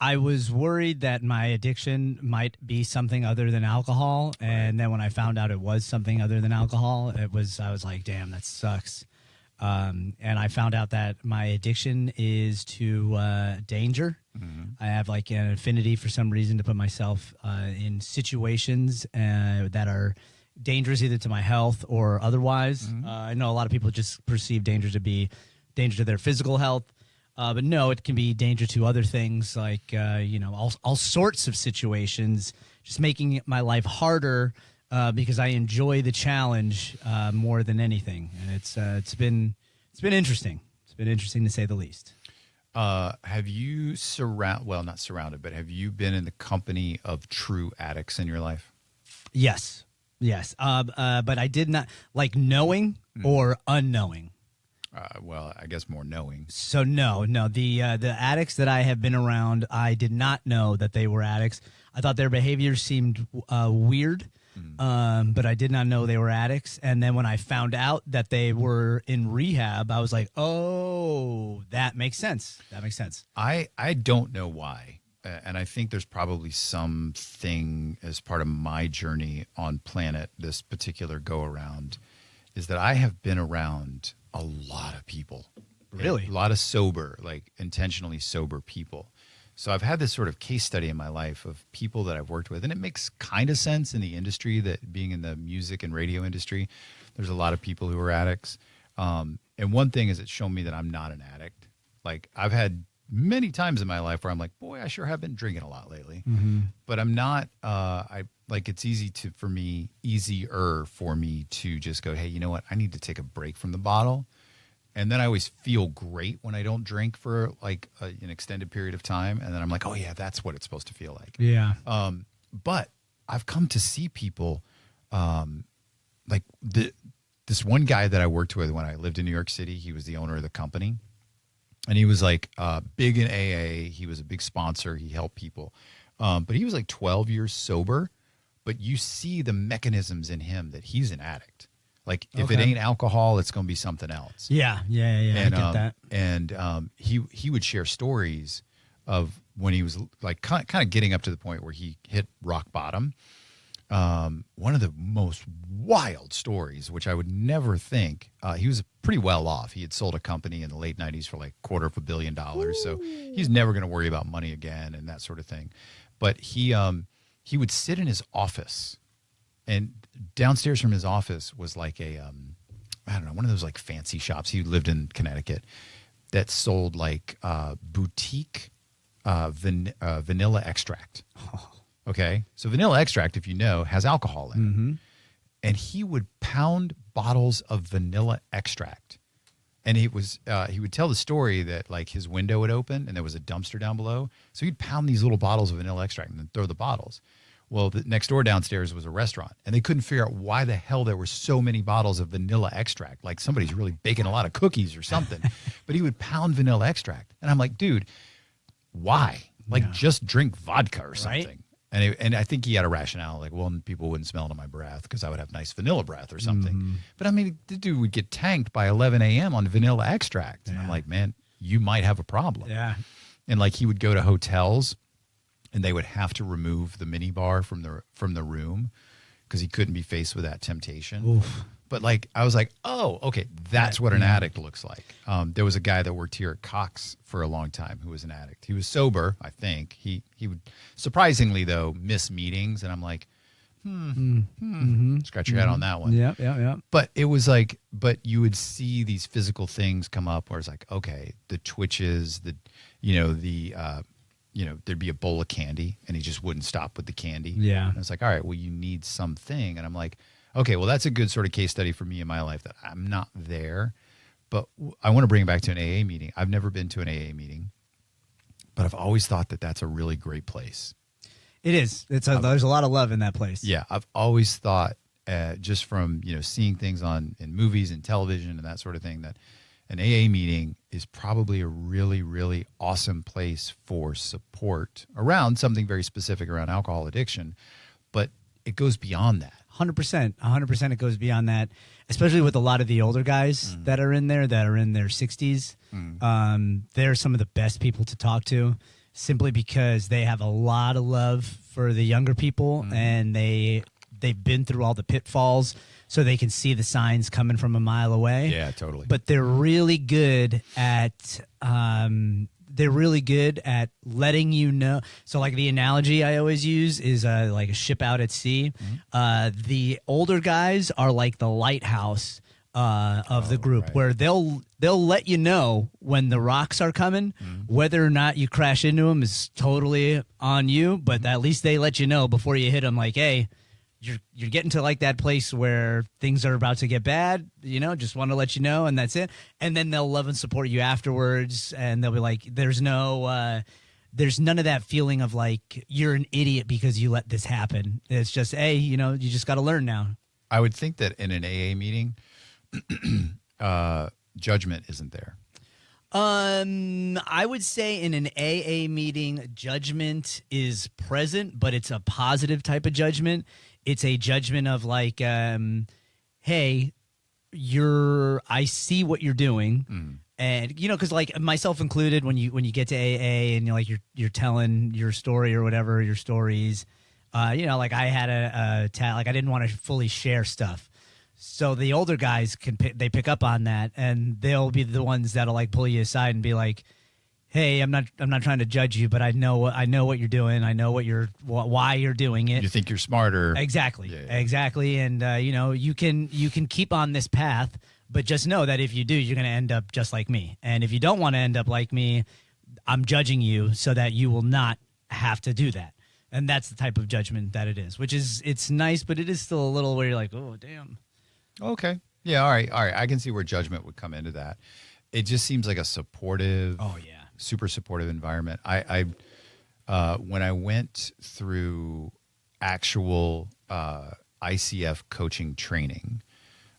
I was worried that my addiction might be something other than alcohol, and then when I found out it was something other than alcohol, I was like, damn, that sucks. And I found out that my addiction is to danger. I have like an affinity for some reason to put myself in situations that are dangerous either to my health or otherwise. I know a lot of people just perceive danger to be danger to their physical health. But no, it can be danger to other things like, all sorts of situations, just making my life harder because I enjoy the challenge more than anything. And it's been interesting. It's been interesting to say the least. Have you not surrounded, but have you been in the company of true addicts in your life? Yes. But I did not like knowing or unknowing. Well, I guess more knowing. So no. The addicts that I have been around, I did not know that they were addicts. I thought their behavior seemed weird, but I did not know they were addicts. And then when I found out that they were in rehab, I was like, oh, that makes sense. I don't know why. And I think there's probably something as part of my journey on planet, this particular go around, is that I have been around a lot of people. Really? A lot of sober, like intentionally sober people. So I've had this sort of case study in my life of people that I've worked with, and it makes kind of sense in the industry, that being in the music and radio industry, there's a lot of people who are addicts. And one thing is it's shown me that I'm not an addict. Like I've had many times in my life where I'm like, boy, I sure have been drinking a lot lately, but I'm not, it's easier for me to just go, hey, you know what? I need to take a break from the bottle. And then I always feel great when I don't drink for like an extended period of time. And then I'm like, oh yeah, that's what it's supposed to feel like. Yeah. But I've come to see people this one guy that I worked with when I lived in New York City. He was the owner of the company. And he was like big in AA. He was a big sponsor. He helped people. But he was like 12 years sober. But you see the mechanisms in him that he's an addict. Like if it ain't alcohol, it's going to be something else. Yeah. And, I get that. And he would share stories of when he was like kind of getting up to the point where he hit rock bottom. One of the most wild stories, which I would never think, he was pretty well off. He had sold a company in the late 90s for like $250 million. So he's never going to worry about money again and that sort of thing. But he would sit in his office, and downstairs from his office was like one of those like fancy shops. He lived in Connecticut that sold like boutique vanilla extract. Okay, so vanilla extract, if you know, has alcohol in it. And he would pound bottles of vanilla extract. And he would tell the story that like his window would open and there was a dumpster down below. So he'd pound these little bottles of vanilla extract and then throw the bottles. Well, the next door downstairs was a restaurant, and they couldn't figure out why the hell there were so many bottles of vanilla extract. Like somebody's really baking a lot of cookies or something. But he would pound vanilla extract. And I'm like, dude, why? Like just drink vodka or something. Right? And I think he had a rationale, like, well, people wouldn't smell it in my breath because I would have nice vanilla breath or something. But I mean, the dude would get tanked by 11 a.m. on vanilla extract. And I'm like, man, you might have a problem. Yeah. And like he would go to hotels and they would have to remove the mini bar from the room because he couldn't be faced with that temptation. Oof. But like, I was like, oh, okay, that's what an addict looks like. There was a guy that worked here at Cox for a long time who was an addict. He was sober, I think. He would surprisingly though miss meetings, and I'm like, scratch your head on that one. Yeah. But it was like, but you would see these physical things come up where it's like, okay, the twitches, there'd be a bowl of candy, and he just wouldn't stop with the candy. Yeah. And it's like, all right, well, you need something. And I'm like, okay, well, that's a good sort of case study for me in my life that I'm not there. But I want to bring it back to an AA meeting. I've never been to an AA meeting, but I've always thought that that's a really great place. It is. There's a lot of love in that place. Yeah, I've always thought, just from seeing things in movies and television and that sort of thing, that an AA meeting is probably a really, really awesome place for support around something very specific around alcohol addiction. But it goes beyond that. 100%. It goes beyond that, especially with a lot of the older guys that are in there, that are in their 60s. They're some of the best people to talk to simply because they have a lot of love for the younger people, and they've been through all the pitfalls, so they can see the signs coming from a mile away. Yeah, totally. But they're really good at letting you know. So like the analogy I always use is like a ship out at sea. The older guys are like the lighthouse of the group, right. where they'll let you know when the rocks are coming. Whether or not you crash into them is totally on you, but at least they let you know before you hit them, like, hey, you're getting to like that place where things are about to get bad, just want to let you know, and that's it. And then they'll love and support you afterwards, and they'll be like, there's none of that feeling of like you're an idiot because you let this happen. It's just, hey, you just got to learn now. I would think that in an AA meeting, judgment isn't there. I would say in an AA meeting, judgment is present, but it's a positive type of judgment. It's a judgment of like, hey, I see what you're doing. And, because like myself included, when you get to AA and you're telling your story or whatever, your stories, like I had like I didn't want to fully share stuff. So the older guys they pick up on that, and they'll be the ones that'll like pull you aside and be like, hey, I'm not trying to judge you, but I know what you're doing. I know why you're doing it. You think you're smarter. Exactly. Yeah. Exactly. And, you can keep on this path, but just know that if you do, you're going to end up just like me. And if you don't want to end up like me, I'm judging you so that you will not have to do that. And that's the type of judgment that it is, it's nice, but it is still a little where you're like, oh, damn. Okay. Yeah. All right. I can see where judgment would come into that. It just seems like a supportive, super supportive environment. I when I went through actual ICF coaching training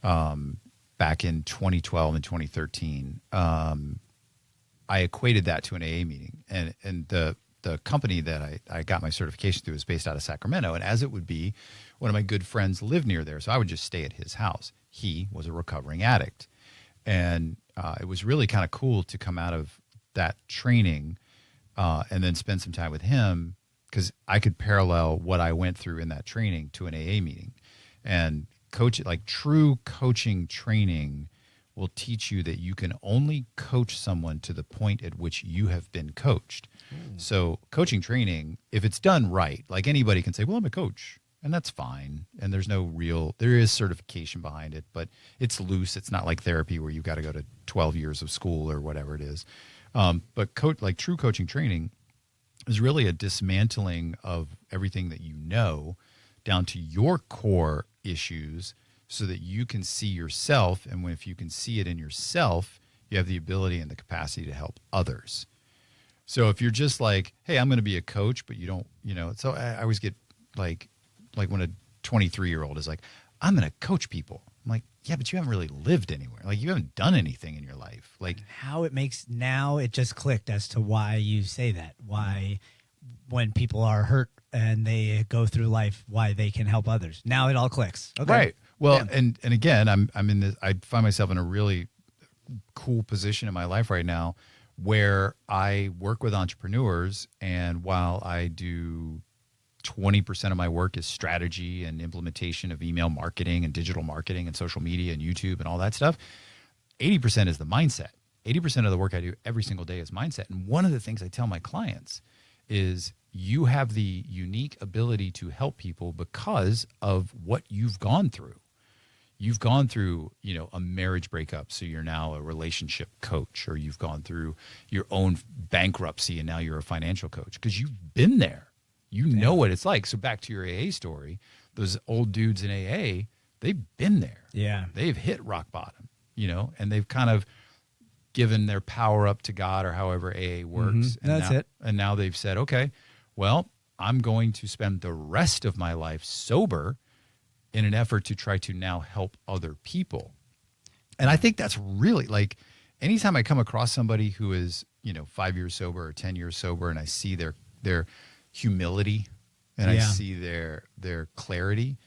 back in 2012 and 2013, I equated that to an AA meeting, and the company that I got my certification through is based out of Sacramento, and as it would be, one of my good friends lived near there, so I would just stay at his house. He was a recovering addict, and it was really kind of cool to come out of that training and then spend some time with him, because I could parallel what I went through in that training to an AA meeting. And true coaching training will teach you that you can only coach someone to the point at which you have been coached. So coaching training, if it's done right, like anybody can say, well, I'm a coach, and that's fine. And there is certification behind it, but it's loose. It's not like therapy where you've got to go to 12 years of school or whatever it is. But true coaching training is really a dismantling of everything that you know down to your core issues, so that you can see yourself. And if you can see it in yourself, you have the ability and the capacity to help others. So if you're just like, hey, I'm going to be a coach, but you don't, so I always get like when a 23-year-old is like, I'm going to coach people. I'm like, yeah, but you haven't really lived anywhere. Like, you haven't done anything in your life. Like, how now it just clicked as to why you say that. Why, when people are hurt and they go through life, why they can help others. Now it all clicks. Okay. Right. Well, yeah. and again, I'm in this. I find myself in a really cool position in my life right now, where I work with entrepreneurs, and while I do 20% of my work is strategy and implementation of email marketing and digital marketing and social media and YouTube and all that stuff, 80% is the mindset. 80% of the work I do every single day is mindset. And one of the things I tell my clients is, you have the unique ability to help people because of what you've gone through. You've gone through, a marriage breakup, so you're now a relationship coach, or you've gone through your own bankruptcy and now you're a financial coach, because you've been there. You know what it's like. So back to your AA story, those old dudes in AA, they've been there. Yeah. They've hit rock bottom, and they've kind of given their power up to God, or however AA works. And that's it. And now they've said, okay, well, I'm going to spend the rest of my life sober in an effort to try to now help other people. And I think that's really, like, anytime I come across somebody who is, 5 years sober or 10 years sober, and I see their humility and I see their clarity,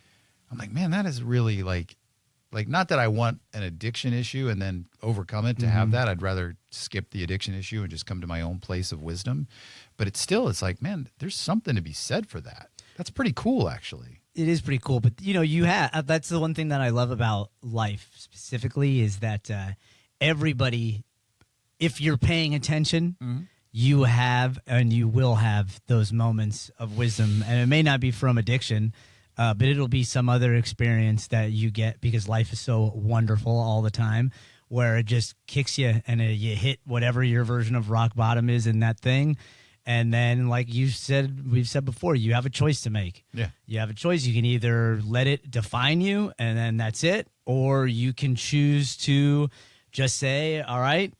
I'm like, man, that is really, like, Like, not that I want an addiction issue and then overcome it to have that. I'd rather skip the addiction issue and just come to my own place of wisdom. But it's like, man, there's something to be said for that. That's pretty cool, actually. It is pretty cool. But, you have, that's the one thing that I love about life specifically is that everybody, if you're paying attention, you have and you will have those moments of wisdom. And it may not be from addiction, but it'll be some other experience that you get because life is so wonderful all the time where it just kicks you and you hit whatever your version of rock bottom is in that thing. And then, like we've said before, you have a choice to make. Yeah. You have a choice. You can either let it define you and then that's it, or you can choose to just say, all right,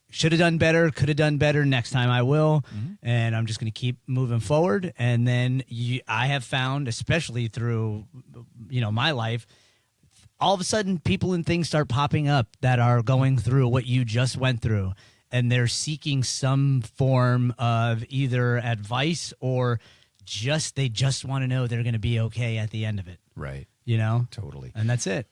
should have done better, could have done better, next time I will, and I'm just going to keep moving forward. And then I have found, especially through, my life, all of a sudden people and things start popping up that are going through what you just went through, and they're seeking some form of either advice or they just want to know they're going to be okay at the end of it. Right. You know? Totally. And that's it.